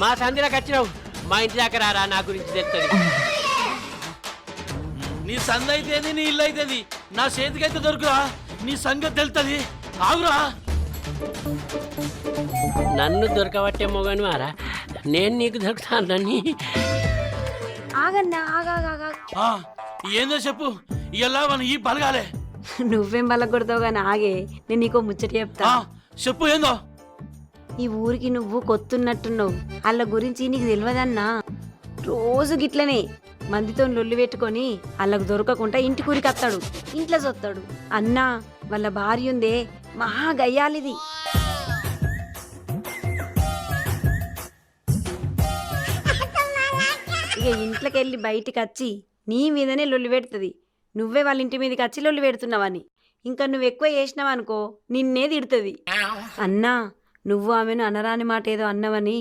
మా సంధిలోకి వచ్చినావు, మా ఇంటి దాకా రారా, నా గురించి తెలుస్తుంది. నీ సంద అయితేది, నీ ఇల్లు అయితేది, నా చేతికైతే దొరుకురా, నీ సంగతి తెలుస్తుంది. ఆగురా. నన్ను దొరకబట్టే మొగను మారా, నేను నీకు దొరుకుతానని. ఆగన్నా ఆగా. ఏందో చెప్పు, ఇలా మన ఈ బలగాలే. నువ్వేం బలగొడతావు గాని ఆగే, నేను నీకో ముచ్చట చెప్తా. చెప్పు ఏందో. ఈ ఊరికి నువ్వు కొత్తున్నట్టున్నావు, వాళ్ళ గురించి నీకు తెలియదన్నా. రోజు గిట్లనే మందితో లొల్లి పెట్టుకొని వాళ్ళకు దొరకకుండా ఇంటి కూరికి వస్తాడు, ఇంట్లో చొత్తాడు. అన్నా వాళ్ళ భార్య ఉందే మహా గయ్యాలిది. ఇక ఇంట్లోకి వెళ్ళి బయటికి వచ్చి నీ మీదనే లొల్లి పెడుతుంది. నువ్వే వాళ్ళ ఇంటి మీదకి వచ్చి లొల్లి పెడుతున్నావని. ఇంకా నువ్వు ఎక్కువ చేసినావనుకో నిన్నే తిడుతుంది. అన్నా నువ్వు ఆమెను అనరాని మాట ఏదో అన్నవని